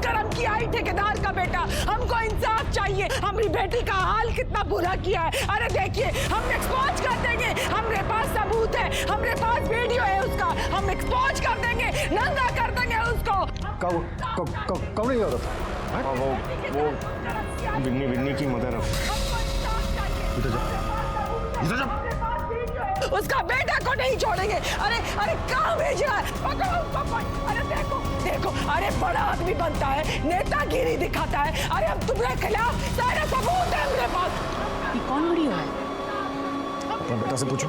कर्म किया ही ठेकेदार का बेटा। हमको इंसाफ चाहिए। हमारी बेटी का हाल कितना बुरा किया है। अरे देखिए, हम एक्सपोज कर देंगे। हमारे पास सबूत है, हमारे पास वीडियो है उसका। हम एक्सपोज कर देंगे, नंगा कर देंगे उसको। कौन है औरत? वो विन्नी की मदर है। उसका बेटा को नहीं छोड़ेंगे। अरे अरे कहाँ भेज रहा है? पकड़ो उसको। अरे देखो देखो, अरे बड़ा आदमी बनता है, नेतागिरी दिखाता है। अरे हम तुम्हारे खिलाफ सारे सबूत है मेरे पास। ये कौन वीडियो है? अपने बेटा से पूछो,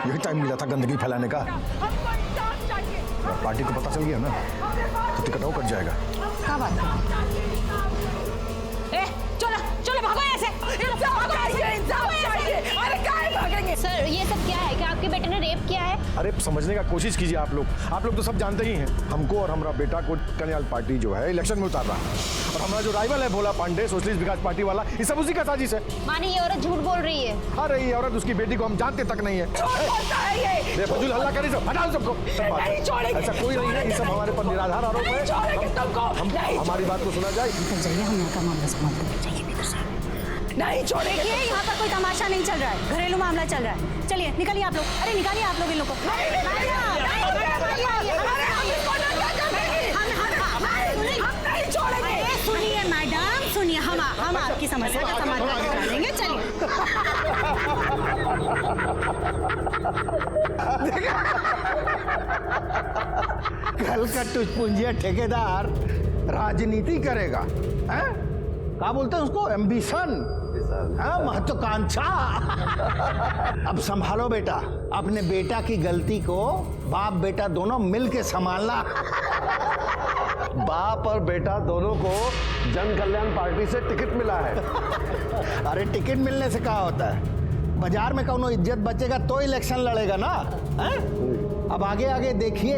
यही टाइम मिला था गंदगी फैलाने का। हमको इंसाफ चाहिए। पार्टी को पता चल गया ना तो टिकट आउट कट जाएगा। क्या बात है? चलो चलो भागो यहाँ से। इंसाफ चाहिए, इंसाफ चाहिए। अरे काहे भागेंगे? सर ये सब क्या है? क्या आपके बेटे ने रेप किया है? अरे समझने का कोशिश कीजिए आप लोग तो सब जानते ही हैं। हमको और हमारा बेटा को कन्याल पार्टी जो है इलेक्शन में उतार रहा है, और हमारा जो राइवल है भोला पांडे सोशलिस्ट विकास पार्टी वाला, ये सब उसी का साजिश है। माने ये औरत झूठ बोल रही है। अरे ये औरत उसकी बेटी को हम जानते तक नहीं है। ये फजूल हल्ला करी सब, हटाओ सबको। नहीं छोड़ेंगे। ऐसा कोई नहीं है, ये सब हमारे पर निराधार आरोप है। हमारी बात को सुना जाए। निकल जाइए, हम यहाँ का मामला संभालते हैं। जाइए भीतर से। नहीं छोड़ेंगे। देखिए यहाँ पर कोई तमाशा नहीं चल रहा है, घरेलू मामला चल रहा है। चलिए निकलिए आप लोग। अरे निकालिए आप लोग इन लोग को। सुनिए मैडम, सुनिए, हम आपकी समस्या का समाधान निकालेंगे। चलिए। कल का टुचपुंजिया ठेकेदार राजनीति करेगा, हैं? क्या बोलते हैं उसको? एम्बिशन, महत्वाकांक्षा। अब संभालो बेटा, अपने बेटा की गलती को बाप बेटा दोनों मिल के संभालना। बाप और बेटा दोनों को जन कल्याण पार्टी से टिकट मिला है। अरे टिकट मिलने से क्या होता है? बाजार में कौनो इज्जत बचेगा तो इलेक्शन लड़ेगा ना, हैं? अब आगे आगे देखिए,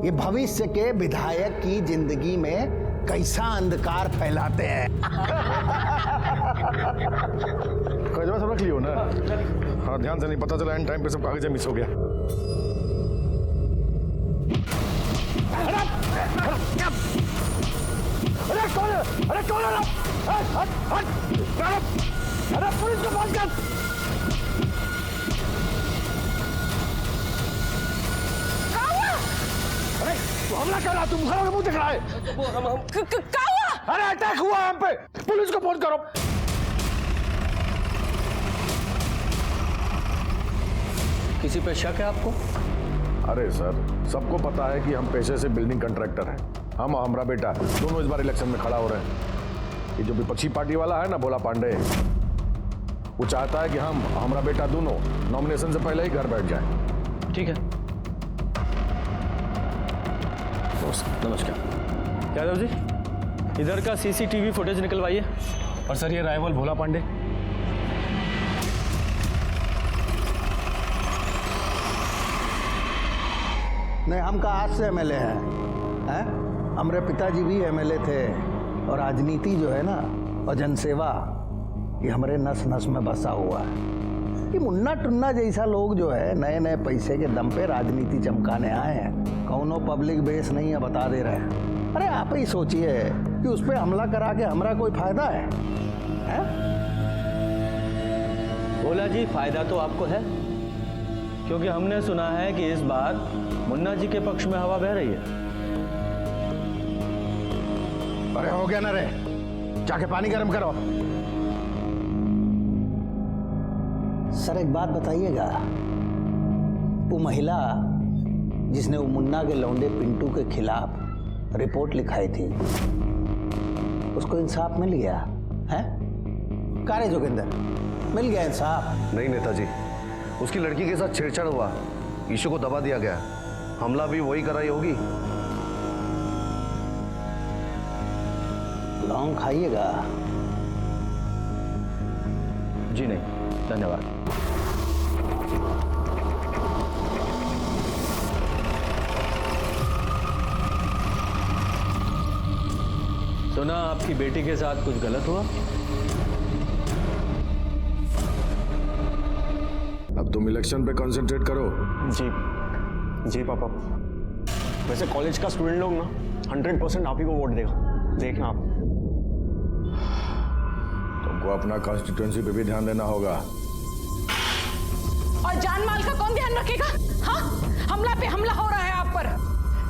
ये भविष्य के विधायक की जिंदगी में कैसा अंधकार फैलाते हैं। सब रख लियो ना। हाँ ध्यान से, नहीं पता चला एंड टाइम पे सब कागज़ मिस हो गया। अरे कौन है? अरे कौन है? अरे पुलिस को फोन कर। अरे तू हमला कर रहा, तुम घरों के मुंह दिख रहा है। अरे अटैक हुआ हम पे, पुलिस को फोन करो। किसी पे शक है आपको? अरे सर, सबको पता है कि हम पेशे से बिल्डिंग कंट्रैक्टर हैं। हम और हमारा बेटा दोनों इस बार इलेक्शन में खड़ा हो रहे हैं। ये जो विपक्षी पार्टी वाला है ना भोला पांडे, वो चाहता है कि हम हमारा बेटा दोनों नॉमिनेशन से पहले ही घर बैठ जाएं। ठीक है। नमस्कार। यादव जी, इधर का सीसीटीवी फुटेज निकलवाइए। और सर ये राइवल भोला पांडे। नहीं, हम का आज से एमएलए हैं, हैं? हमारे पिताजी भी एमएलए थे, और राजनीति जो है ना और जनसेवा, ये हमारे नस नस में बसा हुआ है। ये मुन्ना टुन्ना जैसा लोग जो है नए नए पैसे के दम पे राजनीति चमकाने आए हैं। कौनो पब्लिक बेस नहीं है, बता दे रहे हैं। अरे आप ही सोचिए कि उस पर हमला करा के हमारा कोई फायदा है? भोला जी, फायदा तो आपको है, क्योंकि हमने सुना है कि इस बार मुन्ना जी के पक्ष में हवा बह रही है। अरे हो गया ना रे, जाके पानी गर्म करो। सर एक बात बताइएगा, वो महिला जिसने वो मुन्ना के लौंडे पिंटू के खिलाफ रिपोर्ट लिखाई थी, उसको इंसाफ मिल गया है? कारे जोगिंदर, मिल गया इंसाफ? नहीं नेताजी, उसकी लड़की के साथ छेड़छाड़ हुआ, ईशू को दबा दिया गया। हमला भी वही कराई होगी। लौंग खाइएगा? जी नहीं, धन्यवाद। सुना आपकी बेटी के साथ कुछ गलत हुआ? अब तुम इलेक्शन पे कंसंट्रेट करो। जी पापा। वैसे कॉलेज का स्टूडेंट लोग ना 100% आप ही को वोट देगा। देखना आप। तुमको अपना कॉन्स्टिट्यूएंसी पे भी ध्यान देना होगा। और जान माल का कौन ध्यान रखेगा? हाँ, हमला पे हमला हो रहा है आप पर।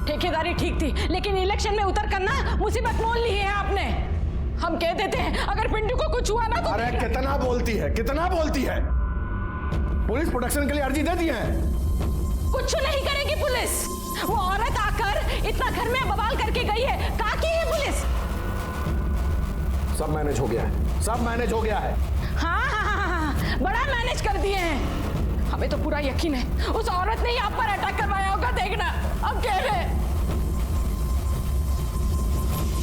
ठेकेदारी ठीक थी, लेकिन इलेक्शन में उतर कर ना मुसीबत मोल ली है आपने। हम कह देते हैं अगर पिंटू को कुछ हुआ ना तो। अरे कितना बोलती है, कितना बोलती है। पुलिस प्रोटेक्शन के लिए अर्जी दे दी है। कुछ नहीं करेगी पुलिस। वो औरत आकर इतना घर में बवाल करके गई है, कहाँ की है पुलिस? सब मैनेज हो गया है, सब मैनेज हो गया है। हाँ, बड़ा मैनेज कर दिए हैं। हमें तो पूरा यकीन है उस औरत ने ही आप पर अटैक करवाया होगा। देखना अब कह रहे।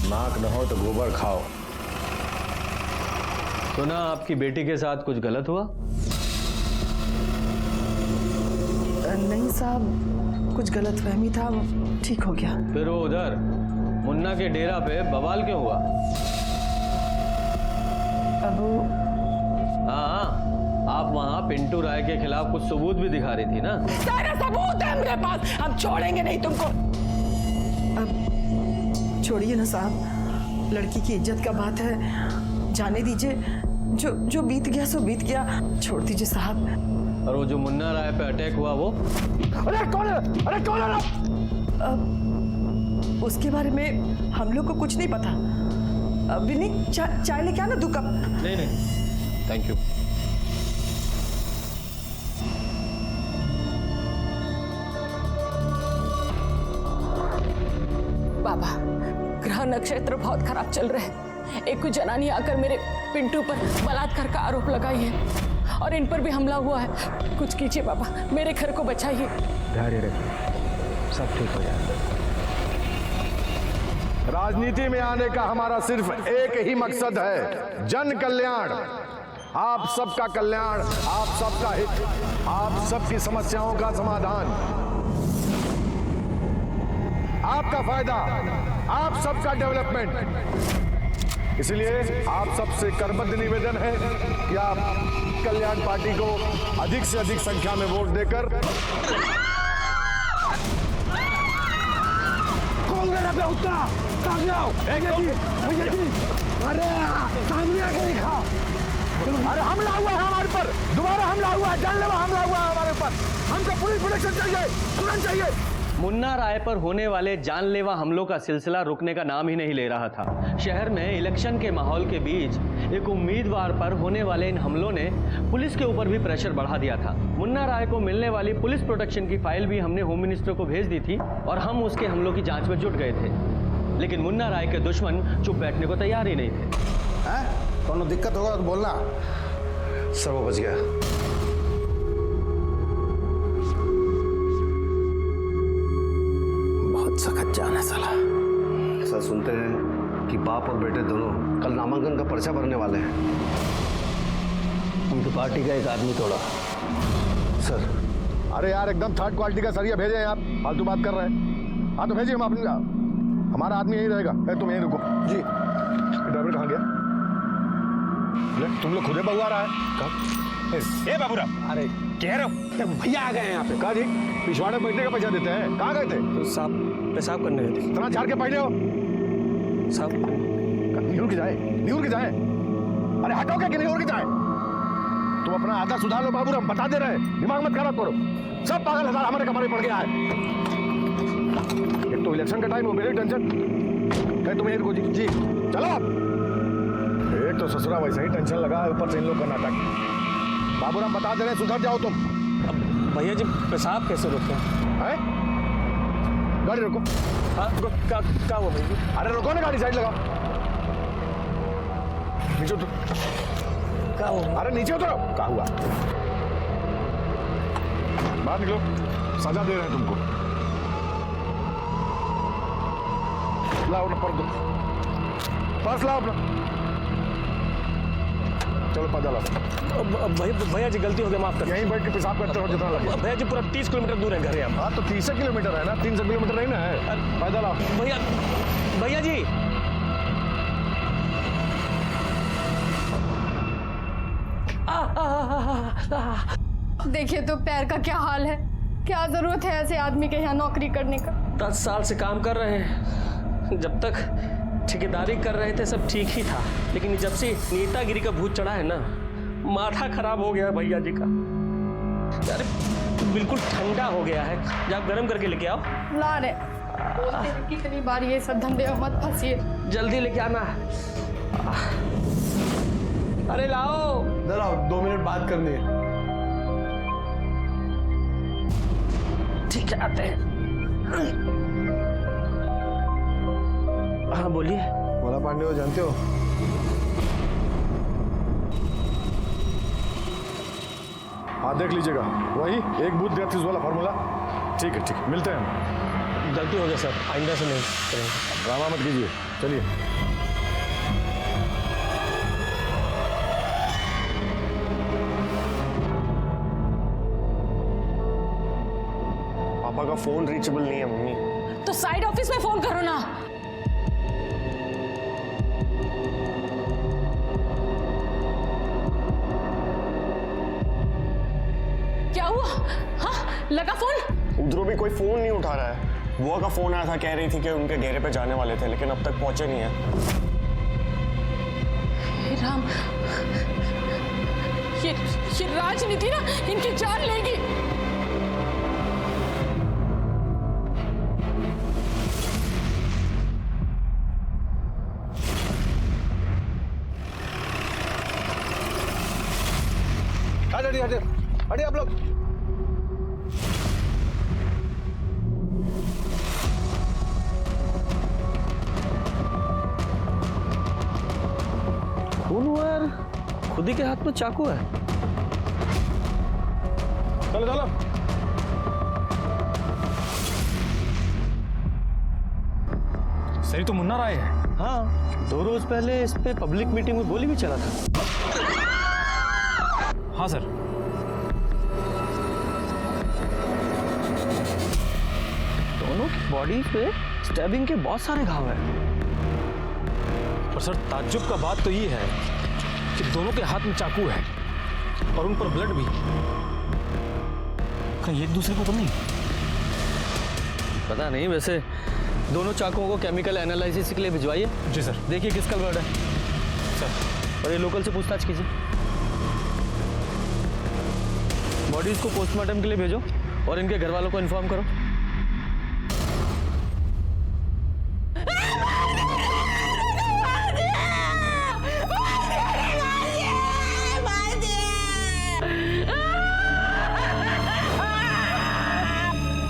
नाक न हो तो गोबर खाओ। सुना आपकी बेटी के साथ कुछ गलत हुआ? नहीं साहब, कुछ गलतफहमी था, ठीक हो गया। फिर वो उधर मुन्ना के डेरा पे बवाल क्यों हुआ? अब हाँ, आप वहाँ पिंटू राय के खिलाफ कुछ सबूत भी दिखा रही थी ना? सारा सबूत है मेरे पास, हम छोड़ेंगे नहीं तुमको। अब छोड़िए ना साहब, लड़की की इज्जत का बात है, जाने दीजिए। जो बीत गया सो बीत गया, छोड़ दीजिए साहब। और वो जो मुन्ना राय पे अटैक हुआ वो? अरे कौन है? अरे कौन है? उसके बारे में हम लोग को कुछ नहीं पता। विनी, चाय लेके आना 2 कप। नहीं नहीं, थैंक यू। बाबा, ग्रह नक्षत्र बहुत खराब चल रहे हैं। एक कुछ जनानी आकर मेरे पिंटू पर बलात्कार का आरोप लगाई है और इन पर भी हमला हुआ है। कुछ कीजिए बाबा, मेरे घर को बचाइए। धैर्य रखिए, सब ठीक हो जाएगा। राजनीति में आने का हमारा सिर्फ एक ही मकसद है, जन कल्याण। आप सबका कल्याण, आप सबका हित, आप सबकी समस्याओं का समाधान, आपका फायदा, आप सबका डेवलपमेंट। इसलिए आप सबसे करबद्ध निवेदन है कि आप कल्याण पार्टी को अधिक से अधिक संख्या में वोट देकर अरे हमला हुआ है हमारे पर, दोबारा हमला हुआ है, जानलेवा हमला हुआ है हमारे ऊपर। हमको पुलिस प्रोटेक्शन चाहिए, तुरंत चाहिए। मुन्ना राय पर होने वाले जानलेवा हमलों का सिलसिला रुकने का नाम ही नहीं ले रहा था। शहर में इलेक्शन के माहौल के बीच एक उम्मीदवार पर होने वाले इन हमलों ने पुलिस के ऊपर भी प्रेशर बढ़ा दिया था। मुन्ना राय को मिलने वाली पुलिस प्रोटेक्शन की फाइल भी हमने होम मिनिस्टर को भेज दी थी और हम उसके हमलों की जांच में जुट गए थे, लेकिन मुन्ना राय के दुश्मन चुप बैठने को तैयार ही नहीं थे। कोनो दिक्कत होगा तो बोलना। सर वो बच गया। बहुत सख्त जान है साला। सर सुनते हैं कि बाप और बेटे दोनों कल नामांकन का पर्चा भरने वाले हैं। उनकी पार्टी का एक आदमी तोड़ा। सर अरे यार, एकदम थर्ड क्वालिटी का सरिया भेजे हैं आप, फालतू बात कर रहे हैं। हाँ तो भेजिए, हम अपने, हमारा आदमी यहीं रहेगा। तुम यहीं रुको जी। ड्राइवर कहाँ गया? तुम लोग खुदे बगवा रहा है। ए बाबूराव, अरे कह रहे हो भैया आ गए हैं यहाँ पे। कहा जी, पिछवाड़े बैठने का पैसा देते हैं। कहाँ गए थे? तो साहब पेशाब करने गए थे। इतना झाड़ के पहले हो साहब। निहुर के जाए, निहुर के जाए। अरे हटोगे कि निहुर के जाए? तुम अपना आदत सुधार लो बाबू, हम बता दे रहे हैं, दिमाग मत खराब करो। सब पागल हजार हमारे कमरे पड़ गया है। एक तो इलेक्शन का टाइम हो, मेरी टेंशन है। तुम यहीं रुको जी, चलो आप। एक तो ससुरा वैसे ही टेंशन लगा है, ऊपर से इन लोग का नाटक। बाबूराम बता दे रहे, सुधर जाओ तुम। अब भैया जी पेशाब कैसे रोकते हैं? गाड़ी रोको। हाँ क्या हुआ भैया? अरे रोको ना, गाड़ी साइड लगाओ। नीचे उतरो। क्या हुआ? अरे नीचे उतरो। क्या हुआ? बाहर निकलो, सजा दे रहे हैं तुमको। लाओ ना पर्स, दो पर्स लाओ अपना। चलो पैदल लाओ। भैया जी गलती हो गई, माफ कर। यहीं बैठ के पेशाब करते रहो जितना लगे। भैया जी पूरा 30 किलोमीटर दूर है घर यहाँ। हाँ तो 30 किलोमीटर है ना, 300 किलोमीटर नहीं ना है। पैदल आओ। भैया जी देखिए तो पैर का क्या हाल है। क्या जरूरत है ऐसे आदमी के यहाँ नौकरी करने का? 10 साल से काम कर रहे हैं, जब तक ठेकेदारी कर रहे थे सब ठीक ही था, लेकिन जब से नेतागिरी का भूत चढ़ा है ना, माथा खराब हो गया भैया जी का। अरे बिल्कुल ठंडा हो गया है, जब गर्म करके लेके आओ। ला रहे बोलते हैं कितनी बार ये सब धंधे में मत फंसिए। जल्दी लेके आना। अरे लाओ। लाओ, 2 मिनट बात करनी है। ठीक है, आते हैं। हाँ बोलिए। भोला पांडे को जानते हो? हाँ देख लीजिएगा, वही एक बूथ 33 वाला फॉर्मूला। ठीक है ठीक है, मिलते हैं हम। गलती हो गया सर, आइंदा से नहीं करेंगे। ड्रामा मत कीजिए, चलिए। पापा का फोन रीचेबल नहीं है मम्मी। तो साइड ऑफिस में फोन करो ना। क्या हुआ? हाँ, लगा फोन? उधरों भी कोई फोन नहीं उठा रहा है। बुआ का फोन आया था, कह रही थी कि उनके डेरे पे जाने वाले थे, लेकिन अब तक पहुंचे नहीं है। हे राम, ये राजनीति ना इनकी जान लेगी। हटिए आप लोग। खून हुआ यार, खुद ही के हाथ में चाकू है। चलो चलो। सही तो मुन्ना राय है। हाँ, 2 रोज पहले इस पे पब्लिक मीटिंग में गोली भी चला था। हाँ सर। दोनों की बॉडी पे स्टैबिंग के बहुत सारे घाव हैं। और सर ताज्जुब का बात तो ये है कि दोनों के हाथ में चाकू है और उन पर ब्लड भी। कहीं एक दूसरे को तो नहीं? पता नहीं, वैसे दोनों चाकुओं को केमिकल एनालिसिस के लिए भिजवाइए। जी सर। देखिए किसका ब्लड है सर। और ये लोकल से पूछताछ कीजिए। बॉडीज को पोस्टमार्टम के लिए भेजो और इनके घर वालों को इन्फॉर्म करो।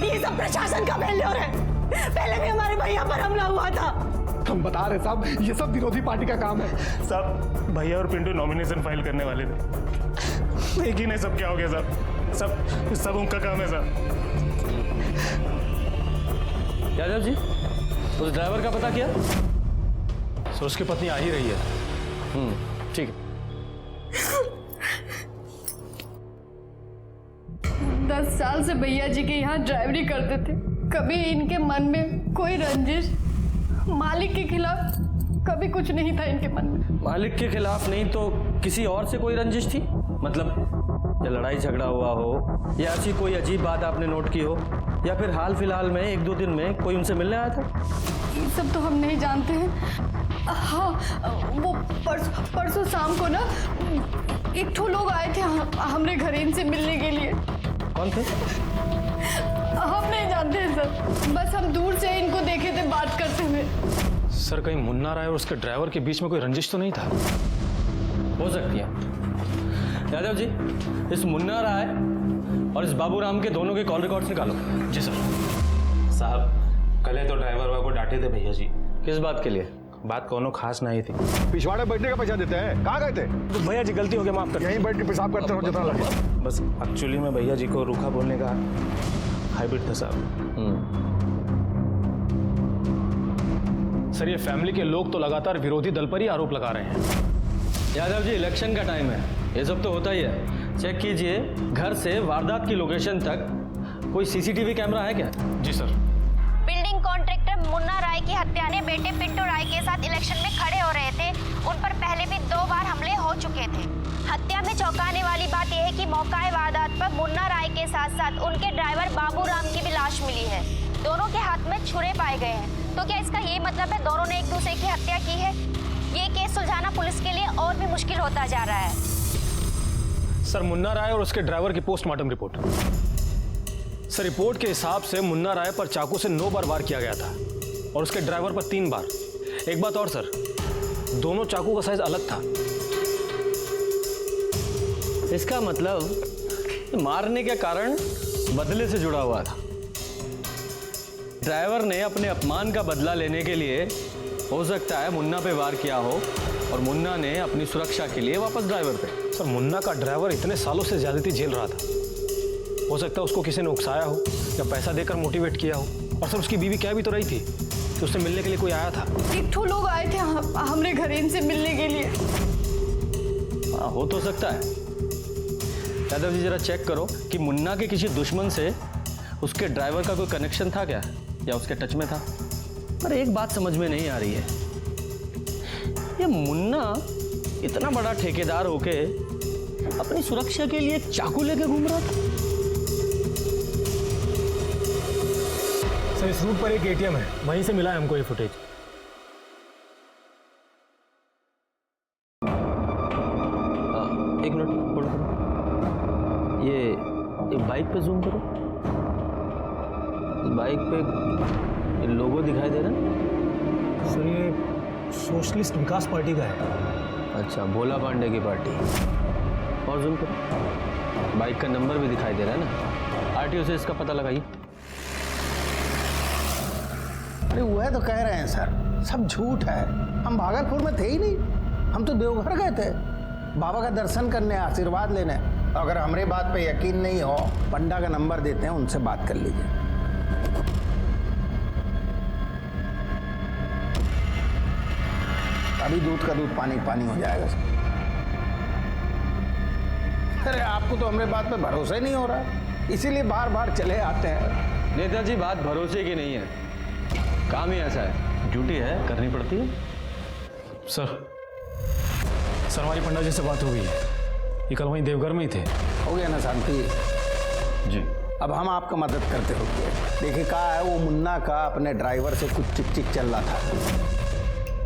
ये सब प्रशासन का फेल्योर है। पहले भी हमारे भैया पर हमला हुआ था। हम बता रहे साहब, ये सब विरोधी पार्टी का काम है। साहब, भैया और पिंटू नॉमिनेशन फाइल करने वाले थे। एक ही नहीं, सब क्या हो गया साहब? सब उनका काम है साहब। यादव जी, उस ड्राइवर का पता किया? सर उसकी पत्नी आ ही रही है। ठीक है। 10 साल से भैया जी के यहाँ ड्राइवरी करते थे। कभी इनके मन में कोई रंजिश मालिक के खिलाफ कभी कुछ नहीं था इनके मन में। मालिक के खिलाफ नहीं तो किसी और से कोई रंजिश थी? मतलब या लड़ाई झगड़ा हुआ हो, या ऐसी कोई अजीब बात आपने नोट की हो, या फिर हाल फिलहाल में 1-2 दिन में कोई उनसे मिलने आया था? ये सब तो हम नहीं जानते हैं। हाँ, वो परसों शाम को ना एक ठो लोग आए थे हमारे घर इनसे मिलने के लिए। कौन थे? हम नहीं जानते हैं सर, बस हम दूर से इनको देखे थे बात करते हुए। सर कहीं मुन्ना राय और उसके ड्राइवर के बीच में कोई रंजिश तो नहीं था? हो सकती है। यादव जी, इस मुन्ना राय और इस बाबूराम के दोनों के कॉल रिकॉर्ड्स निकालो। जी सर। साहब, कल तो ड्राइवर को डांटे थे भैया जी। किस बात के लिए? बात कोनो खास नहीं थी। पिछवाड़े बैठने का पैसा देते हैं, कहाँ गए थे? तो भैया जी गलती हो गया, माफ कर। यहीं बैठ के पेशाब करते रहो जितना लगे। बस एक्चुअली में भैया जी को रूखा बोलने का हैबिट था साहब। सर ये फैमिली के लोग तो लगातार विरोधी दल पर ही आरोप लगा रहे हैं। यादव जी, इलेक्शन का टाइम है, ये सब तो होता ही है। चेक कीजिए घर से वारदात की लोकेशन तक कोई सीसीटीवी कैमरा है क्या? जी सर। बिल्डिंग कॉन्ट्रैक्टर मुन्ना राय की हत्यारे बेटे पिंटू राय के साथ इलेक्शन में खड़े हो रहे थे। उन पर पहले भी 2 बार हमले हो चुके थे। हत्या में चौंकाने वाली बात यह है कि मौका वारदात पर मुन्ना राय के साथ साथ उनके ड्राइवर बाबूराम की भी लाश मिली है। दोनों के हाथ में छुरे पाए गए हैं। तो क्या इसका ये मतलब है दोनों ने एक दूसरे की हत्या की है? ये केस सुलझाना पुलिस के लिए और भी मुश्किल होता जा रहा है। सर, मुन्ना राय और उसके ड्राइवर की पोस्टमार्टम रिपोर्ट। सर, रिपोर्ट के हिसाब से मुन्ना राय पर चाकू से 9 बार वार किया गया था और उसके ड्राइवर पर 3 बार। एक बात और सर, दोनों चाकू का साइज अलग था। इसका मतलब मारने के कारण बदले से जुड़ा हुआ था। ड्राइवर ने अपने अपमान का बदला लेने के लिए हो सकता है मुन्ना पे वार किया हो और मुन्ना ने अपनी सुरक्षा के लिए वापस ड्राइवर पे। सर, मुन्ना का ड्राइवर इतने सालों से ज्यादती झेल रहा था, हो सकता है उसको किसी ने उकसाया हो या पैसा देकर मोटिवेट किया हो। और सर, उसकी बीवी कह भी तो रही थी कि उससे मिलने के लिए कोई आया था। एक ठो लोग आए थे हमरे घर इनसे मिलने के लिए। हाँ, हो तो सकता है। यादव जी जरा चेक करो कि मुन्ना के किसी दुश्मन से उसके ड्राइवर का कोई कनेक्शन था क्या, या उसके टच में था। पर एक बात समझ में नहीं आ रही है, ये मुन्ना इतना बड़ा ठेकेदार होके अपनी सुरक्षा के लिए चाकू लेके घूम रहा था। सर, इस रूट पर एक एटीएम है, वहीं से मिला है हमको ये फुटेज। एक मिनट होल्ड करो, ये बाइक पे जूम करो। बाइक पे लोगो दिखाई दे रहा है। सर, ये सोशलिस्ट विकास पार्टी का है। अच्छा, भोला पांडे की पार्टी। और जूम करो, बाइक का नंबर भी दिखाई दे रहा है ना। आरटीओ से इसका पता लगाइए। अरे वह तो कह रहे हैं सर, सब झूठ है। हम भागलपुर में थे ही नहीं, हम तो देवघर गए थे बाबा का दर्शन करने, आशीर्वाद लेने। अगर हमारे बात पे यकीन नहीं हो, पंडा का नंबर देते हैं, उनसे बात कर लीजिए। अभी दूध का दूध पानी पानी हो जाएगा सर। अरे आपको तो हमारे बात पे भरोसा ही नहीं हो रहा, इसीलिए बार बार चले आते हैं। नेताजी, बात भरोसे की नहीं है, काम ही ऐसा है, ड्यूटी है, करनी पड़ती है। सर, हमारी पंडा जी से बात हो गई है, ये कल वहीं देवघर में ही थे। हो गया ना शांति जी। अब हम आपका मदद करते होंगे। देखिए, कहा है वो मुन्ना का अपने ड्राइवर से कुछ चिक चिक चल रहा था।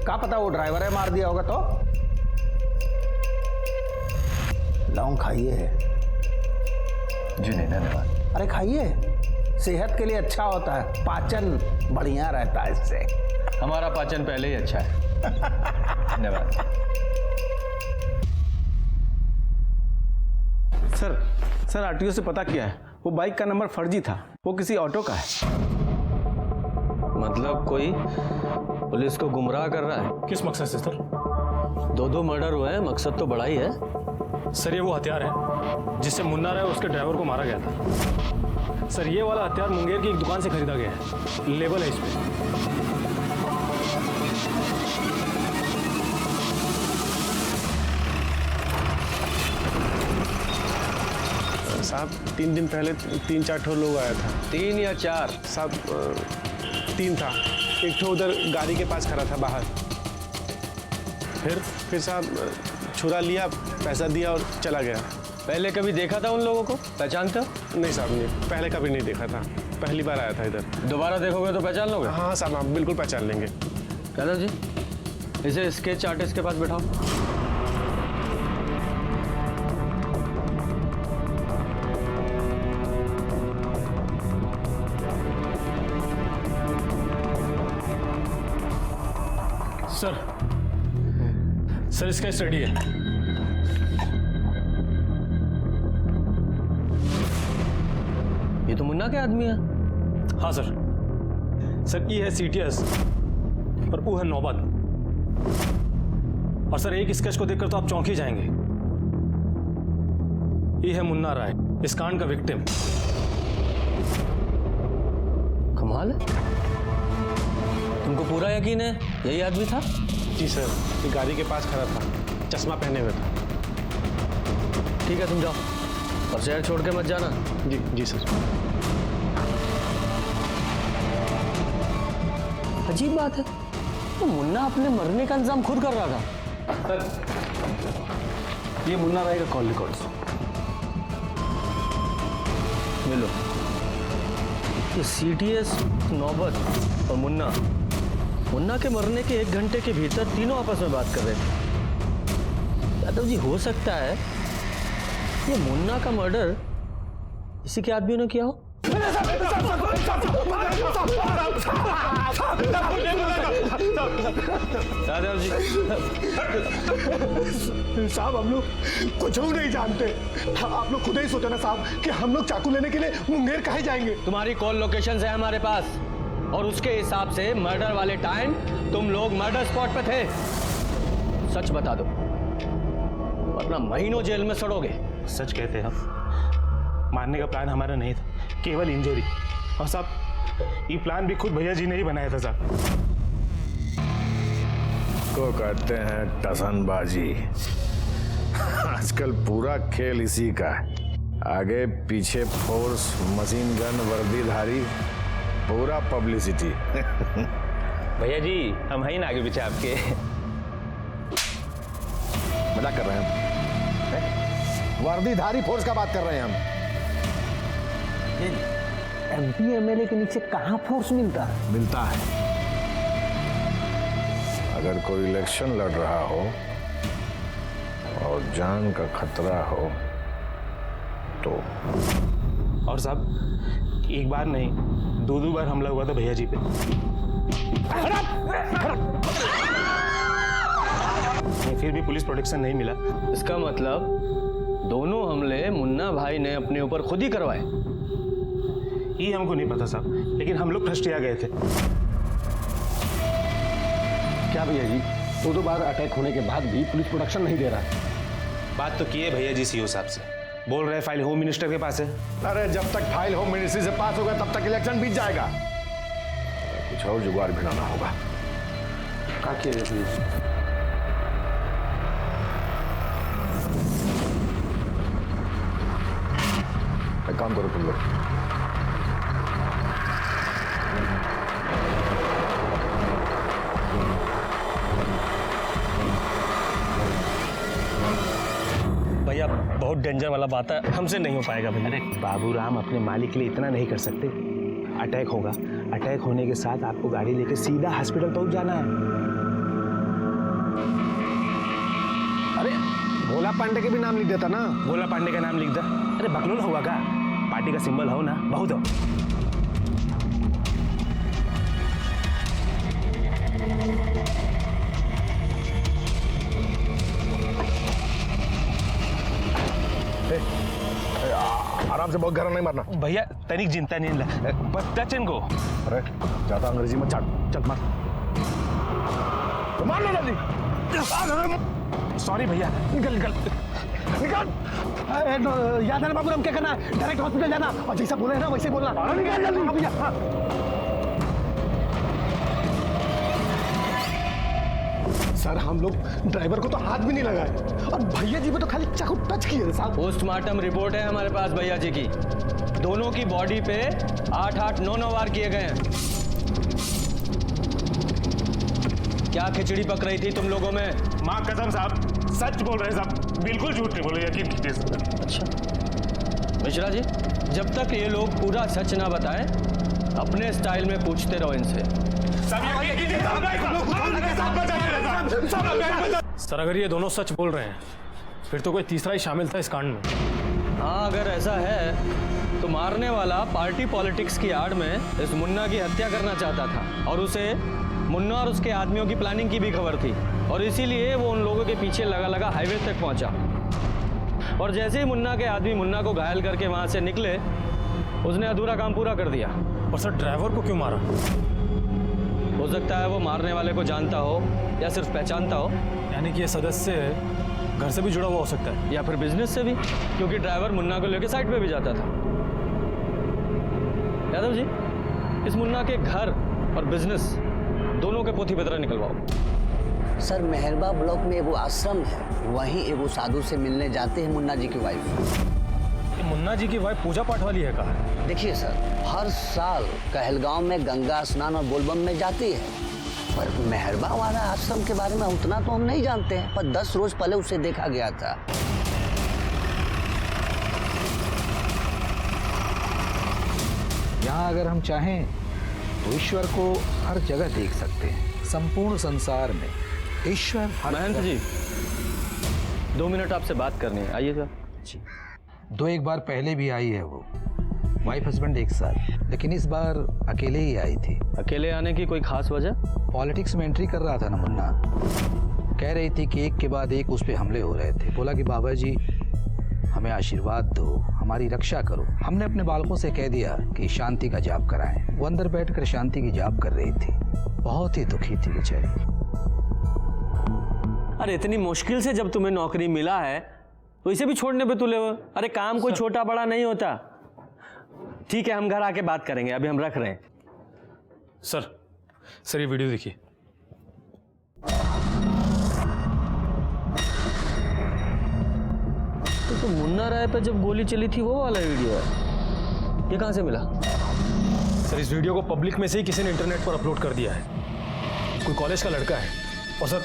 क्या पता वो ड्राइवर है मार दिया होगा। तो लौंग खाइए। जी नहीं, धन्यवाद। अरे खाइए, सेहत के लिए अच्छा होता है, पाचन बढ़िया रहता है इससे। हमारा पाचन पहले ही अच्छा है। धन्यवाद। सर आरटीओ से पता किया है, वो बाइक का नंबर फर्जी था, वो किसी ऑटो का है। मतलब कोई पुलिस को गुमराह कर रहा है। किस मकसद से सर? 2 मर्डर हुए हैं, मकसद तो बड़ा ही है। सर, ये वो हथियार है जिससे मुन्ना राय और उसके ड्राइवर को मारा गया था। सर, ये वाला हथियार मुंगेर की एक दुकान से खरीदा गया है, लेबल है इस पे। साहब, 3 दिन पहले 3-4 ठो लोग आया था। 3 या 4? साहब 3 था। एक ठो उधर गाड़ी के पास खड़ा था बाहर। फिर साहब छुरा लिया, पैसा दिया और चला गया। पहले कभी देखा था उन लोगों को, पहचानते हो? नहीं साहब, नहीं, पहले कभी नहीं देखा था, पहली बार आया था इधर। दोबारा देखोगे तो पहचान लोगे? हाँ साहब, आप बिल्कुल पहचान लेंगे। यादव जी, इसे स्केच आर्टिस्ट के पास बैठाओ। सर, इसका स्टडी है। ये तो मुन्ना के आदमी है। हाँ सर, ये है सीटीएस और वो है नौबत। और सर, एक स्केच को देखकर तो आप चौंक ही जाएंगे। ये है मुन्ना राय, इस कांड का विक्टिम। कमाल है, तुमको पूरा यकीन है यही आदमी था? जी सर, ये गाड़ी के पास खड़ा था, चश्मा पहने हुए था। ठीक है, तुम जाओ, अब शहर छोड़ के मत जाना। जी सर। अजीब बात है, तो मुन्ना अपने मरने का इंतजाम खुद कर रहा था। सर, ये मुन्ना राय का कॉल रिकॉर्ड्स। मिलो। ये सीटीएस, नौबत और मुन्ना के मरने के 1 घंटे के भीतर तीनों आपस में बात कर रहे थे। यादव जी, हो सकता है ये मुन्ना का मर्डर इसी के आदमियों ने किया हो। यादव जी, साहब हम लोग कुछ भी नहीं जानते। आप लोग खुद ही सोचो ना साहब कि हम लोग चाकू लेने के लिए मुंगेर काहे जाएंगे। तुम्हारी कॉल लोकेशन है हमारे पास और उसके हिसाब से मर्डर वाले टाइम तुम लोग मर्डर स्पॉट पे थे। सच बता दो वरना महीनों जेल में सड़ोगे। सच कहते हैं हम, मारने का प्लान हमारा नहीं था, केवल इंजरी। और साहब ये प्लान भी खुद भैया जी ने ही बनाया था साहब। को कहते हैं टसनबाजी। आजकल पूरा खेल इसी का है। आगे पीछे फोर्स, मशीन गन, वर्दीधारी, पूरा पब्लिसिटी। भैया जी हम हैं ना आगे पीछे आपके। मजाक कर रहे हैं हम? वर्दीधारी फोर्स का बात कर रहे हैं हम। एमपी एमएलए के नीचे कहाँ फोर्स मिलता है? मिलता है। अगर कोई इलेक्शन लड़ रहा हो और जान का खतरा हो तो। और साहब एक बार नहीं 2 बार हमला हुआ था भैया जी पे। फिर भी पुलिस प्रोटेक्शन नहीं मिला। इसका मतलब दोनों हमले मुन्ना भाई ने अपने ऊपर खुद ही करवाए। ये हमको नहीं पता साहब, लेकिन हम लोग फ्रस्ट्रेट गए थे। क्या भैया जी, 2 बार अटैक होने के बाद भी पुलिस प्रोटेक्शन नहीं दे रहा है? बात तो की है भैया जी सीओ साहब से, बोल रहे फाइल होम मिनिस्टर के पास है। अरे जब तक फाइल होम मिनिस्ट्री से पास होगा तब तक इलेक्शन बीत जाएगा। कुछ और जुगाड़ बनाना होगा। क्या किया जाए? एक काम करो तुम लोग, भैया बहुत डेंजर वाला बात है, हमसे नहीं हो पाएगा भैया। अरे बाबू राम अपने मालिक के लिए इतना नहीं कर सकते। अटैक होगा, अटैक होने के साथ आपको गाड़ी लेकर सीधा हॉस्पिटल पहुंच जाना है। अरे भोला पांडे के भी नाम लिख देता ना। भोला पांडे का नाम लिख दे। अरे बकलोल हुआ का, पार्टी का सिंबल हो ना, बहुत हो। आराम से, बहुत गहरा नहीं मारना। भैया तनिक चिंता नहीं, बस टच एंड गो। अरे ज्यादा अंग्रेजी में चाट, चल मार, तो मार लो जल्दी। सॉरी भैया, निकल निकल निकल। याद है ना बाबू, हम क्या करना है? डायरेक्ट हॉस्पिटल जाना और जैसा बोले ना वैसे बोलना। निकल जल्दी। हाँ भैया, हाँ। सर हम लोग ड्राइवर को तो हाथ भी नहीं लगाए और भैया जी पे तो खाली चाकू टच किए साहब। पोस्टमार्टम रिपोर्ट है हमारे पास भैया जी की। दोनों की बॉडी पे 8-8, 9-9 वार किए गए हैं। क्या खिचड़ी पक रही थी तुम लोगों में? माँ कसम साहब, सच बोल रहे हैं साहब, बिल्कुल झूठ नहीं बोले, यकीन कीजिए सर। अच्छा मिश्रा जी, जब तक ये लोग पूरा सच ना बताएं अपने स्टाइल में पूछते रहो इनसे। सर अगर ये दोनों सच बोल रहे हैं फिर तो कोई तीसरा ही शामिल था इस कांड में। हाँ अगर ऐसा है तो मारने वाला पार्टी पॉलिटिक्स की आड़ में इस मुन्ना की हत्या करना चाहता था और उसे मुन्ना और उसके आदमियों की प्लानिंग की भी खबर थी और इसीलिए वो उन लोगों के पीछे लगा हाईवे तक पहुंचा और जैसे ही मुन्ना के आदमी मुन्ना को घायल करके वहां से निकले उसने अधूरा काम पूरा कर दिया। और सर ड्राइवर को क्यों मारा? हो सकता है वो मारने वाले को जानता हो या सिर्फ पहचानता हो। यानी कि ये सदस्य घर से भी जुड़ा हुआ हो सकता है या फिर बिजनेस से भी, क्योंकि ड्राइवर मुन्ना को लेकर साइड पे भी जाता था। यादव जी, इस मुन्ना के घर और बिजनेस दोनों के पोथी पत्र निकलवाओ। सर मेहरबा ब्लॉक में एगो आश्रम है, वहीं एगो साधु से मिलने जाते हैं मुन्ना जी की वाइफ। मुन्ना जी की वाइफ पूजा पाठ वाली है कहा? देखिए सर, हर साल कहलगांव में गंगा स्नान और बोलबम में जाती है, पर मेहरबा वाला आश्रम के बारे में उतना तो हम नहीं जानते हैं, पर 10 रोज पहले उसे देखा गया था। यहाँ अगर हम चाहें तो ईश्वर को हर जगह देख सकते हैं। संपूर्ण संसार में ईश्वर हर महंत जगह। जी 2 मिनट आपसे बात करनी है, आइए सर। जी 2-1 बार पहले भी आई है वो, वाइफ हस्बैंड एक साथ, लेकिन इस बार अकेले ही आई थी। अकेले आने की कोई खास वजह? पॉलिटिक्स में एंट्री कर रहा था ना मुन्ना, कह रही थी कि एक के बाद एक उस पे हमले हो रहे थे। बोला कि बाबा जी हमें आशीर्वाद दो, हमारी रक्षा करो। हमने अपने बालकों से कह दिया कि शांति का जाप कराएं। वो अंदर बैठकर शांति की जाप कर रही थी, बहुत ही दुखी थी बेचारी। अरे इतनी मुश्किल से जब तुम्हें नौकरी मिला है तो इसे भी छोड़ने पे तुले हो? अरे काम कोई छोटा बड़ा नहीं होता। ठीक है, हम घर आके बात करेंगे, अभी हम रख रहे हैं। सर ये वीडियो देखिए। तो मुन्ना राय पे जब गोली चली थी वो वाला वीडियो है, ये कहाँ से मिला? सर इस वीडियो को पब्लिक में से ही किसी ने इंटरनेट पर अपलोड कर दिया है, कोई कॉलेज का लड़का है। और सर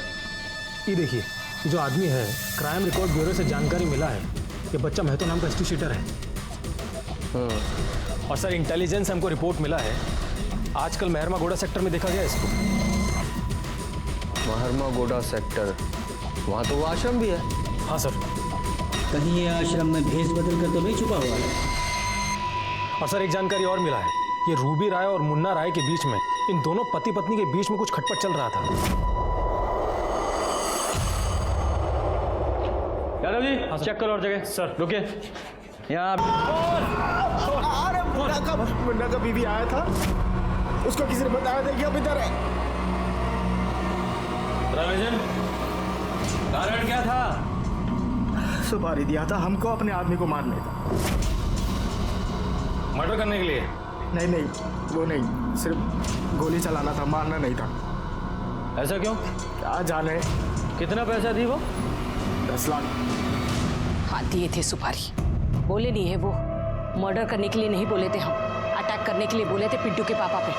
ये देखिए, ये जो आदमी है, क्राइम रिकॉर्ड ब्यूरो से जानकारी मिला है कि बच्चा महतो नाम का हिस्ट्री शीटर है। और सर इंटेलिजेंस हमको रिपोर्ट मिला है, आजकल मेहरमा गोड़ा सेक्टर में देखा गया इसको। मेहरमा गोड़ा सेक्टर, वहाँ तो वो आश्रम भी है। हाँ सर। कहीं ये आश्रम में भेष बदल कर तो नहीं छुपा हुआ है? और सर एक जानकारी और मिला है, ये रूबी राय और मुन्ना राय के बीच में, इन दोनों पति पत्नी के बीच में कुछ खटपट चल रहा था। यादव जी चेक करो और जगह। सर रुके यहाँ। अरे मुन्ना का बीवी आया था, उसको किसी ने बताया था कि अब इधर है। रविजन, कारण क्या था? सुपारी दिया था हमको अपने आदमी को मारने का। मर्डर करने के लिए? नहीं वो नहीं, सिर्फ गोली चलाना था, मारना नहीं था। ऐसा क्यों? क्या जाने। कितना पैसा दी वो? 10 लाख। हाँ दिए थे सुपारी। बोले नहीं है वो, मर्डर करने के लिए नहीं बोले थे हम, अटैक करने के लिए बोले थे पिंटू के पापा पे।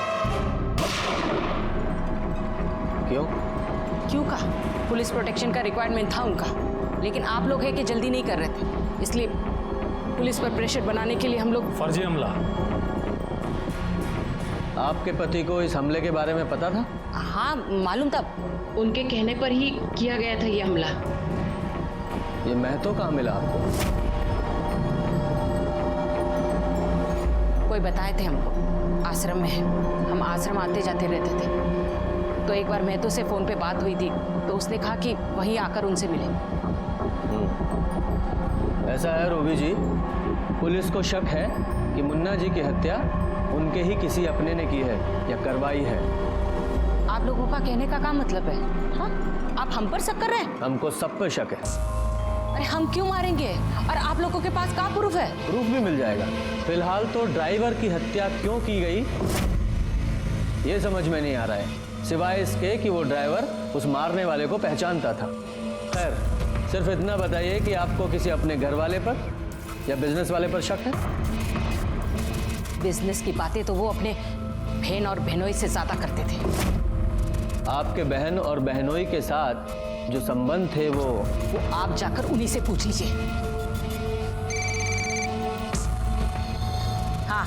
क्यों का? पुलिस प्रोटेक्शन का रिक्वायरमेंट था उनका, लेकिन आप लोग है कि जल्दी नहीं कर रहे थे, इसलिए पुलिस पर प्रेशर बनाने के लिए हम लोग। फर्जी हमला। आपके पति को इस हमले के बारे में पता था? हाँ मालूम था, उनके कहने पर ही किया गया था ये हमला। ये महतो कहाँ मिला आपको? कोई बताए थे हमको, आश्रम में है। हम आश्रम आते जाते रहते थे, तो एक बार महतो से फोन पे बात हुई थी, तो उसने कहा कि वहीं आकर उनसे मिले। ऐसा है रूबी जी, पुलिस को शक है कि मुन्ना जी की हत्या उनके ही किसी अपने ने की है या करवाई है। आप लोगों का कहने का क्या मतलब है? हाँ? आप हम पर शक कर रहे हैं? हमको सब पर शक है। अरे हम क्यों मारेंगे? और आप लोगों के पास क्या प्रूफ है? प्रूफ भी मिल जाएगा। फिलहाल तो ड्राइवर की हत्या क्यों की गई ये समझ में नहीं आ रहा है, सिवाय इसके कि वो ड्राइवर उस मारने वाले को पहचानता था। खैर सिर्फ इतना बताइए कि आपको किसी अपने घर वाले पर या बिजनेस वाले पर शक है? बिजनेस की बातें तो वो अपने बहन और बहनोई से ज्यादा करते थे। आपके बहन और बहनोई के साथ जो संबंध थे वो आप जाकर उन्हीं से पूछ लीजिए। हाँ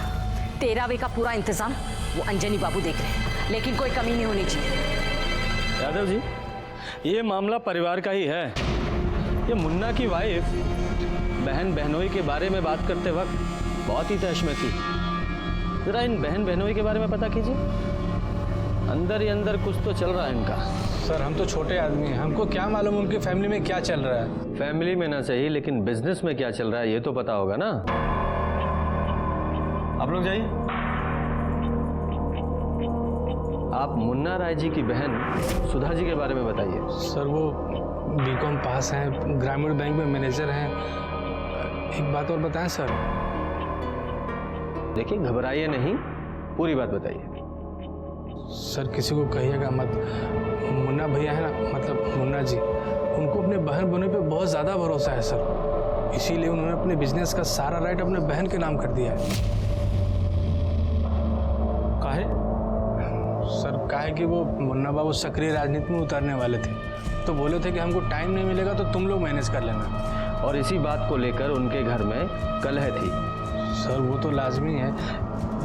13वीं का पूरा इंतजाम वो अंजनी बाबू देख रहे हैं, लेकिन कोई कमी नहीं होनी चाहिए। यादव जी ये मामला परिवार का ही है। ये मुन्ना की वाइफ बहन बहनोई के बारे में बात करते वक्त बहुत ही तहश में थी। जरा इन बहन बहनोई के बारे में पता कीजिए, अंदर ही अंदर कुछ तो चल रहा है इनका। सर हम तो छोटे आदमी हैं, हमको क्या मालूम उनकी फैमिली में क्या चल रहा है। फैमिली में ना सही, लेकिन बिजनेस में क्या चल रहा है ये तो पता होगा ना। आप लोग जाइए। आप मुन्ना राय जी की बहन सुधा जी के बारे में बताइए। सर वो बीकॉम पास हैं, ग्रामीण बैंक में मैनेजर हैं। एक बात और बताएं सर। देखिए घबराइए नहीं, पूरी बात बताइए। सर किसी को कहिएगा मत, मुन्ना भैया है ना, मतलब मुन्ना जी, उनको अपने बहन बहनों पे बहुत ज़्यादा भरोसा है सर, इसीलिए उन्होंने अपने बिजनेस का सारा राइट अपने बहन के नाम कर दिया है। काहे? सर काहे कि वो मुन्ना बाबू सक्रिय राजनीति में उतरने वाले थे, तो बोले थे कि हमको टाइम नहीं मिलेगा तो तुम लोग मैनेज कर लेना, और इसी बात को लेकर उनके घर में कलह थी। सर वो तो लाजमी है,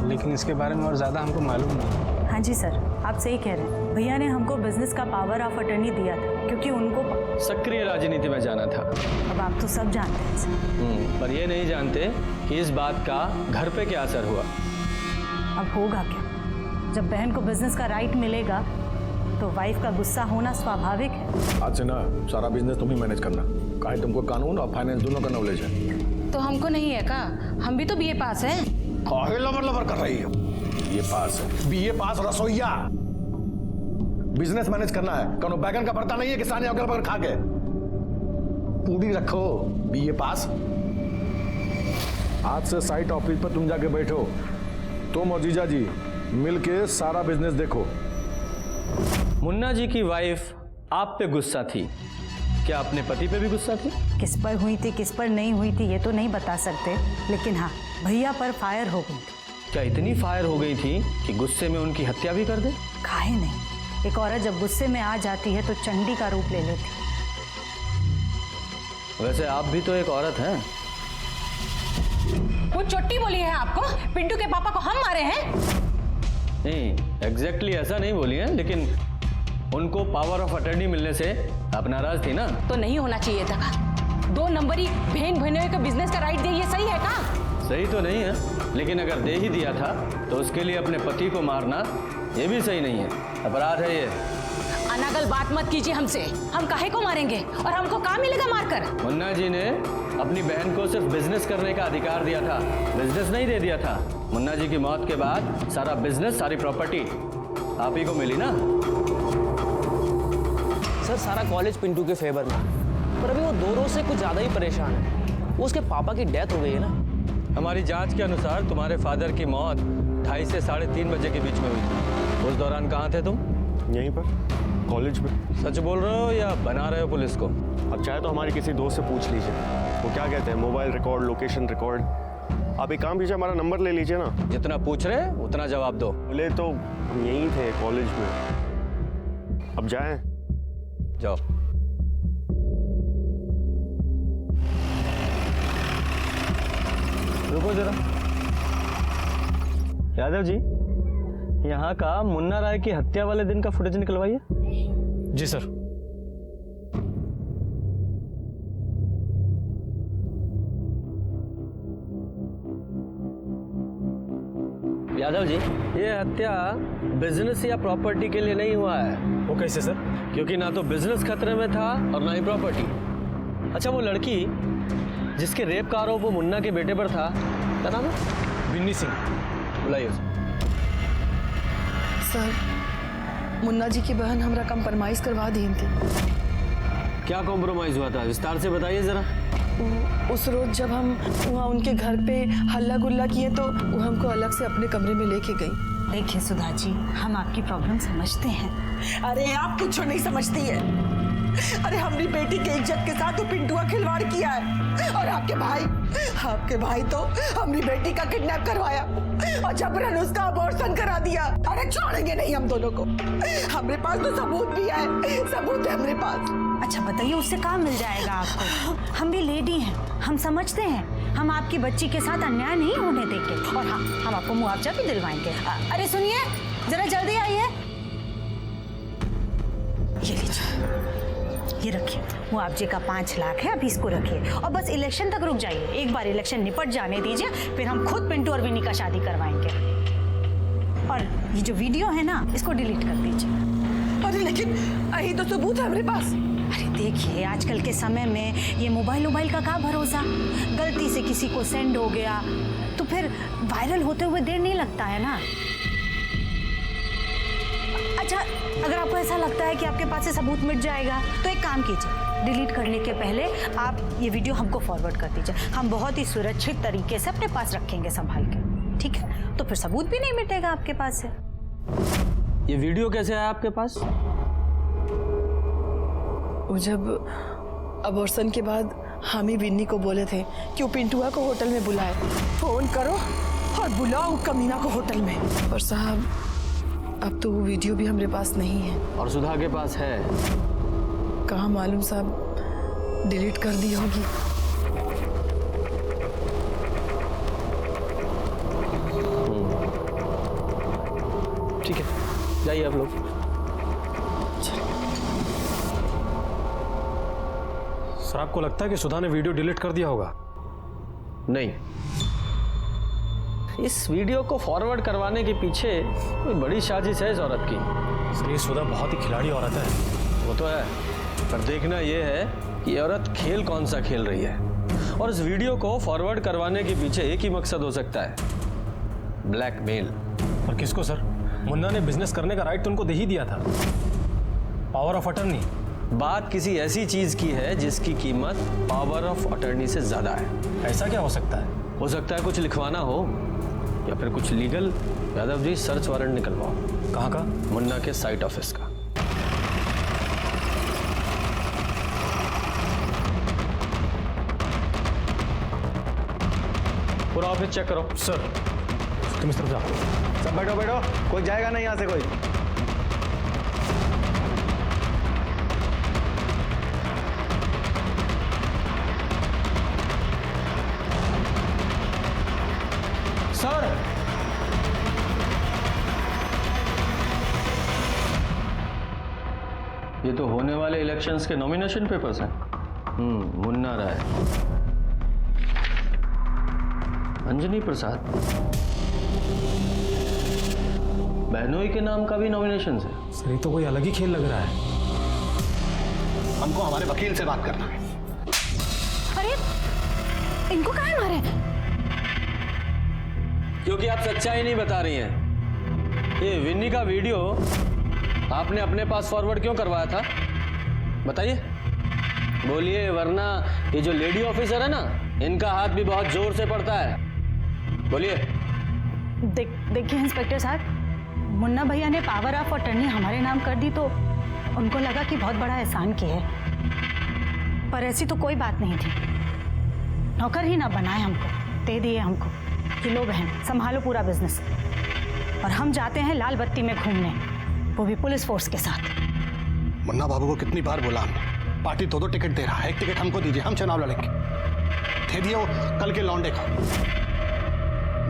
लेकिन इसके बारे में और ज़्यादा हमको मालूम नहीं। हाँ जी सर, आप सही कह रहे हैं। भैया ने हमको बिजनेस का पावर ऑफ अटर्नी दिया था क्योंकि उनको सक्रिय राजनीति में जाना था। अब आप तो सब जानते हैं सर। पर ये नहीं जानते कि इस बात का घर पे क्या असर हुआ। अब होगा क्या? जब बहन को बिजनेस का राइट मिलेगा तो वाइफ का गुस्सा होना स्वाभाविक है। आज से ना सारा बिजनेस तुम ही मैनेज करना। काहे तुमको कानून और फाइनेंस दोनों का नॉलेज है। तो हमको नहीं है का? हम भी तो बीए पास हैं। काहे लबर लबर कर रही हो? ये पास है। बीए पास रसोईया, बिजनेस मैनेज करना है। कौनो बैगन का भरता नहीं है कि सानी अगल बगल खा के पूरी रखो। बीए पास। आज से साइट ऑफिस पर तुम जाके बैठो, तुम और जीजा जी मिलके सारा बिजनेस देखो। मुन्ना जी की वाइफ आप पे गुस्सा थी, क्या अपने पति पे भी गुस्सा थी? किस पर हुई थी किस पर नहीं हुई थी ये तो नहीं बता सकते, लेकिन हाँ भैया पर फायर हो गई थी। क्या इतनी फायर हो गई थी कि गुस्से में उनकी हत्या भी कर दे? काहे नहीं, एक औरत जब गुस्से में आ जाती है तो चंडी का रूप ले लेती। वैसे आप भी तो एक औरत हैं। वो चोटी बोली है आपको? पिंटू के पापा को हम मारे हैं? नहीं, एग्जैक्टली ऐसा नहीं बोली है, लेकिन उनको पावर ऑफ अटर्नी मिलने से आप नाराज थी ना? तो नहीं होना चाहिए था का? 2 नंबरी बहन बहनों को बिजनेस का राइट दे, ये सही है का? सही तो नहीं है, लेकिन अगर दे ही दिया था तो उसके लिए अपने पति को मारना ये भी सही नहीं है, अपराध है ये। अनागल बात मत कीजिए हमसे। हम काहे को मारेंगे और हमको कहाँ मिलेगा मारकर? मुन्ना जी ने अपनी बहन को सिर्फ बिजनेस करने का अधिकार दिया था, बिजनेस नहीं दे दिया था। मुन्ना जी की मौत के बाद सारा बिजनेस, सारी प्रॉपर्टी आप ही को मिली ना? सर सारा कॉलेज पिंटू के फेवर में, पर अभी वो 2 रोज से कुछ ज्यादा ही परेशान है। वो उसके पापा की डेथ हो गई है ना। हमारी जांच के अनुसार तुम्हारे फादर की मौत 2:30 से 3:30 बजे के बीच में हुई थी। उस दौरान कहाँ थे तुम? यहीं पर कॉलेज में। सच बोल रहे हो या बना रहे हो पुलिस को? अब चाहे तो हमारे किसी दोस्त से पूछ लीजिए, वो क्या कहते हैं, मोबाइल रिकॉर्ड, लोकेशन रिकॉर्ड। आप एक काम कीजिए, हमारा नंबर ले लीजिए ना। जितना पूछ रहे उतना जवाब दो। बोले तो हम यहीं थे कॉलेज में। अब जाएं? जाओ। रुको जरा। यादव जी, यहाँ का मुन्ना राय की हत्या वाले दिन का फुटेज निकलवाइए। जी सर। यादव जी, ये हत्या बिजनेस या प्रॉपर्टी के लिए नहीं हुआ है। वो कैसे सर? क्योंकि ना तो बिजनेस खतरे में था और ना ही प्रॉपर्टी। अच्छा, वो लड़की जिसके रेप का आरोप वो मुन्ना के बेटे पर था, क्या नाम है? विन्नी सिंह। बुलाइए उसे। सर, मुन्ना जी की बहन हमरा कंप्रोमाइज करवा दी थी। क्या कॉम्प्रोमाइज हुआ था, विस्तार से बताइए जरा। उस रोज जब हम वहाँ उनके घर पे हल्ला गुल्ला किए तो वो हमको अलग से अपने कमरे में लेके गई। देखिए सुधा जी, हम आपकी प्रॉब्लम समझते हैं। अरे आप कुछ नहीं समझती है। अरे हमारी बेटी के इज्जत के साथ तो पिंटुआ खिलवाड़ किया है, और आपके भाई तो हमारी बेटी का किडनैप करवाया और जबरन उसका अबॉर्शन करा दिया। अरे छोड़ेंगे नहीं हम दोनों को। हमारे पास तो सबूत भी है, सबूत है हमारे पास। अच्छा बताइए, उससे काम मिल जाएगा आपको? हम भी लेडी हैं, हम समझते हैं। हम आपकी बच्ची के साथ अन्याय नहीं होने देंगे, और हाँ, हम आपको मुआवजा भी दिलवाएंगे। अरे सुनिए, जरा जल्दी आइए। ये लीजिए, ये रखिए, मुआवजे का 5 लाख है, अभी इसको रखिए और बस इलेक्शन तक रुक जाइए। एक बार इलेक्शन निपट जाने दीजिए, फिर हम खुद पिंटू और विनी का शादी करवाएंगे। और ये जो वीडियो है ना, इसको डिलीट कर दीजिए। अरे लेकिन यही तो सबूत है हमारे पास। अरे देखिए, आजकल के समय में ये मोबाइल का क्या भरोसा, गलती से किसी को सेंड हो गया तो फिर वायरल होते हुए देर नहीं लगता है ना। अच्छा, अगर आपको ऐसा लगता है कि आपके पास से सबूत मिट जाएगा तो एक काम कीजिए, डिलीट करने के पहले आप ये वीडियो हमको फॉरवर्ड कर दीजिए। हम बहुत ही सुरक्षित तरीके से अपने पास रखेंगे संभाल के, ठीक है? तो फिर सबूत भी नहीं मिटेगा आपके पास से। ये वीडियो कैसे आया आपके पास? वो जब अबॉर्शन के बाद हम ही विन्नी को बोले थे कि वो पिंटुआ को होटल में बुलाए। फोन करो और बुलाओ कमीना को होटल में। और साहब, अब तो वो वीडियो भी हमारे पास नहीं है। और सुधा के पास है? कहाँ मालूम साहब, डिलीट कर दी होगी। बताइए आप लोग। सर आपको लगता है कि सुधा ने वीडियो डिलीट कर दिया होगा? नहीं, इस वीडियो को फॉरवर्ड करवाने के पीछे कोई बड़ी साजिश है इस औरत की। सर ये सुधा बहुत ही खिलाड़ी औरत है। वो तो है, पर देखना यह है कि ये औरत खेल कौन सा खेल रही है। और इस वीडियो को फॉरवर्ड करवाने के पीछे एक ही मकसद हो सकता है, ब्लैकमेल। और किसको सर? मुन्ना ने बिजनेस करने का राइट तो उनको दे ही दिया था, पावर ऑफ अटर्नी। बात किसी ऐसी चीज की है जिसकी कीमत पावर ऑफ अटर्नी से ज्यादा है। ऐसा क्या हो सकता है? हो सकता है कुछ लिखवाना हो या फिर कुछ legal. Yadav ji search warrant निकलवाओ। कहाँ का? मुन्ना के साइट ऑफिस का। पूरा ऑफिस चेक करो। सर तुम इस तरफ जाओ। सब बैठो बैठो, कोई जाएगा नहीं यहाँ से कोई। सर ये तो होने वाले इलेक्शंस के नॉमिनेशन पेपर्स हैं। मुन्ना राय, अंजनी प्रसाद, बहनोई के नाम का भी नॉमिनेशन है। सर ये तो कोई अलग ही खेल लग रहा है। हमको हमारे वकील से बात करना है। अरे इनको काहे मारे? क्योंकि आप सच्चाई नहीं बता रही हैं। ये विन्नी का वीडियो आपने अपने पास फॉरवर्ड क्यों करवाया था? बताइए, बोलिए, वरना ये जो लेडी ऑफिसर है ना, इनका हाथ भी बहुत जोर से पड़ता है। बोलिए। देखिए इंस्पेक्टर साहब, मुन्ना भैया ने पावर ऑफ अटर्नी हमारे नाम कर दी तो उनको लगा कि बहुत बड़ा एहसान किया है, पर ऐसी तो कोई बात नहीं थी। नौकर ही ना बनाए हमको, दे दिए हमको कि लो बहन संभालो पूरा बिजनेस, और हम जाते हैं लाल बत्ती में घूमने, वो भी पुलिस फोर्स के साथ। मुन्ना बाबू को कितनी बार बोला हमने, पार्टी दो टिकट दे रहा है, एक टिकट हमको दीजिए, हम चुनाव लड़ेंगे। दे दिया वो कल के लौंडे को।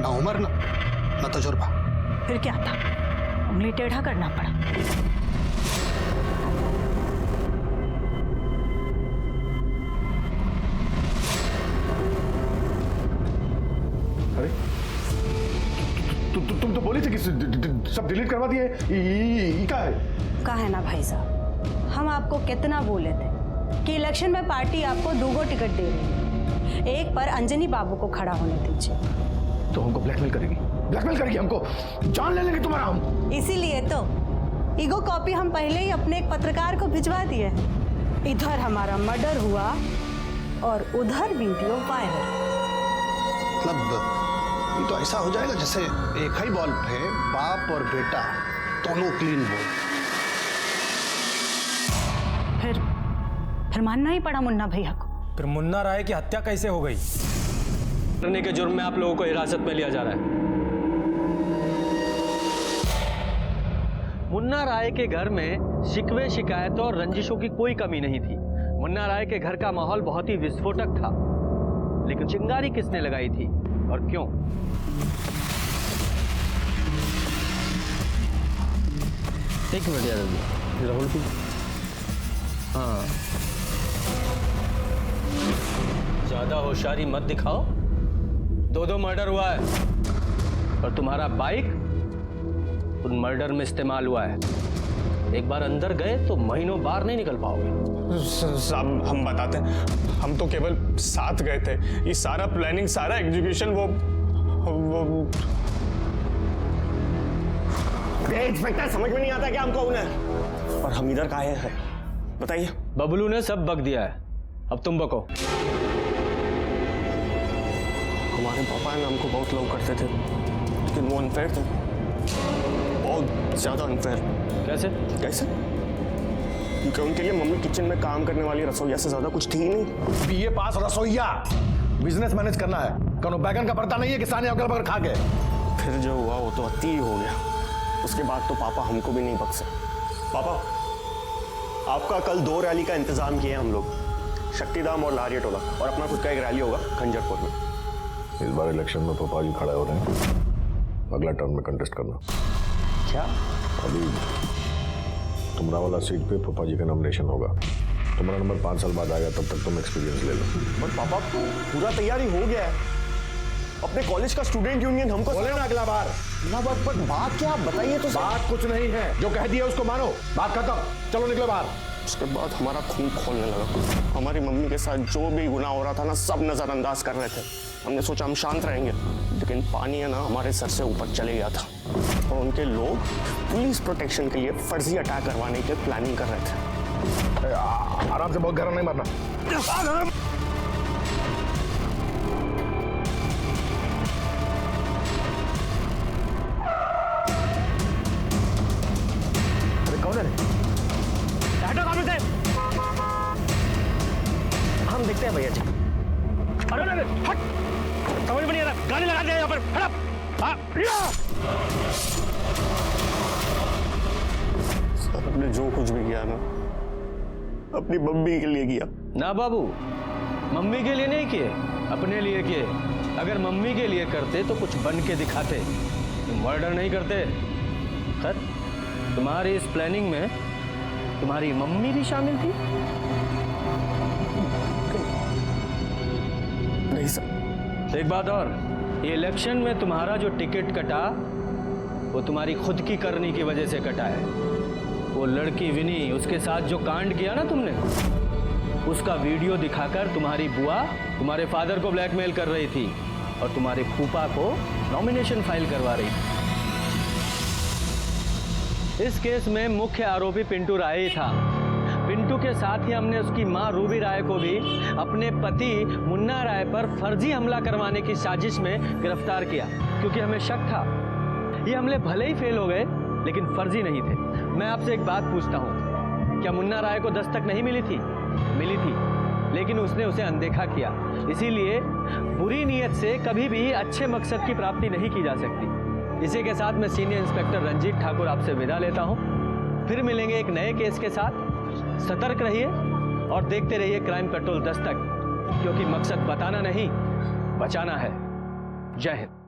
ना उम्र ना तजुर्बा। फिर क्या था, उंगली टेढ़ा करना पड़ा। अरे तुम तो बोली थी कि सब डिलीट करवा दिए। क्या है? कहा है ना भाई साहब, हम आपको कितना बोले थे कि इलेक्शन में पार्टी आपको 2 टिकट दे रही है, एक पर अंजनी बाबू को खड़ा होने दीजिए। तो हमको ब्लैकमेल करेगी? ब्लैकमेल करेगी हमको? जान ले लेंगे तुम्हारा हम। इसीलिए तो ईगो कॉपी हम पहले ही अपने एक पत्रकार को भिजवा दिए। इधर हमारा मर्डर हुआ और उधर वीडियो वायरल। मतलब ये तो ऐसा हो जाएगा जैसे एक ही बॉल पे बाप और बेटा दोनों क्लीन बोल। फिर मानना ही पड़ा मुन्ना भैया को। फिर मुन्ना राय की हत्या कैसे हो गई? करने के जुर्म में आप लोगों को हिरासत में लिया जा रहा है। मुन्ना राय के घर में शिकवे शिकायतों और रंजिशों की कोई कमी नहीं थी। मुन्ना राय के घर का माहौल बहुत ही विस्फोटक था, लेकिन चिंगारी किसने लगाई थी और क्यों? एक मिनट यादव जी, राहुल की। हाँ, ज्यादा होशियारी मत दिखाओ। 2 मर्डर हुआ है और तुम्हारा बाइक उन मर्डर में इस्तेमाल हुआ है। एक बार अंदर गए तो महीनों बाहर नहीं निकल पाओगे। साहब हम बताते हैं, हम तो केवल साथ गए थे। ये सारा प्लानिंग, सारा एग्जीक्यूशन वो इंस्पेक्टर समझ में नहीं आता क्या हम कौन है और हम इधर काहे हैं, बताइए। बबलू ने सब बक दिया है, अब तुम बको। हमारे पापा ने हमको बहुत लव करते थे, लेकिन वो अनफेयर थे, बहुत ज्यादा अनफेयर। कैसे? क्योंकि उनके लिए मम्मी किचन में काम करने वाली रसोइया से ज्यादा कुछ थी ही नहीं। बीए पास रसोइया, बिजनेस मैनेज करना है, कौन बैगन का भरता नहीं है कि साने अगल बगल खा गए। फिर जो हुआ वो तो अति हो गया। उसके बाद तो पापा हमको भी नहीं बख्शे। पापा, आपका कल 2 रैली का इंतजाम किए हम लोग, शक्तिधाम और लारिया टोला, और अपना खुद का एक रैली होगा खंजरपुर में। इस बार इलेक्शन में पापा जी खड़े हो रहे हैं, अगला टर्म में कंटेस्ट करना। क्या अभी तुम्हारा वाला सीट पे पापा जी का नॉमिनेशन होगा। तुम्हारा नंबर 5 साल बाद आएगा, तब तक तुम एक्सपीरियंस ले लो। बट पापा पूरा तैयारी हो गया है। अपने कॉलेज का स्टूडेंट यूनियन हमको बोले ना अगला बार ना। बट बात क्या, आप बताइए तो। बात कुछ नहीं है, जो कह दिया उसको मानो। बात खत्म, चलो निकलो बाहर। उसके बाद हमारा खून खोलने लगा। हमारी मम्मी के साथ जो भी गुनाह हो रहा था ना, सब नजरअंदाज कर रहे थे। हमने सोचा हम शांत रहेंगे, लेकिन पानी है ना हमारे सर से ऊपर चले गया था और उनके लोग पुलिस प्रोटेक्शन के लिए फर्जी अटैक करवाने की प्लानिंग कर रहे थे। आराम से, बहुत गरम नहीं मरना। अरे कौन है? हम देखते हैं भैया जी। अरे हट, समझ में नहीं आ रहा, गाड़ी लगा दिया यहाँ पर। सर हमने जो कुछ भी किया ना, अपनी मम्मी के लिए किया। ना बाबू, मम्मी के लिए नहीं किए, अपने लिए किए। अगर मम्मी के लिए करते तो कुछ बन के दिखाते, मर्डर नहीं करते। खैर, तुम्हारी इस प्लानिंग में तुम्हारी मम्मी भी शामिल थी? नहीं सर। एक बात और, ये इलेक्शन में तुम्हारा जो टिकट कटा वो तुम्हारी खुद की करनी की वजह से कटा है। वो लड़की विनी, उसके साथ जो कांड किया ना तुमने, उसका वीडियो दिखाकर तुम्हारी बुआ तुम्हारे फादर को ब्लैकमेल कर रही थी और तुम्हारे फूफा को नॉमिनेशन फाइल करवा रही थी। इस केस में मुख्य आरोपी पिंटू राय ही था। पिंटू के साथ ही हमने उसकी मां रूबी राय को भी अपने पति मुन्ना राय पर फर्जी हमला करवाने की साजिश में गिरफ्तार किया, क्योंकि हमें शक था ये हमले भले ही फेल हो गए लेकिन फर्जी नहीं थे। मैं आपसे एक बात पूछता हूँ, क्या मुन्ना राय को दस्तक नहीं मिली थी? मिली थी, लेकिन उसने उसे अनदेखा किया। इसीलिए बुरी नीयत से कभी भी अच्छे मकसद की प्राप्ति नहीं की जा सकती। इसी के साथ मैं सीनियर इंस्पेक्टर रंजीत ठाकुर आपसे विदा लेता हूँ। फिर मिलेंगे एक नए केस के साथ। सतर्क रहिए और देखते रहिए क्राइम पेट्रोल दस्तक, क्योंकि मकसद बताना नहीं, बचाना है। जय हिंद।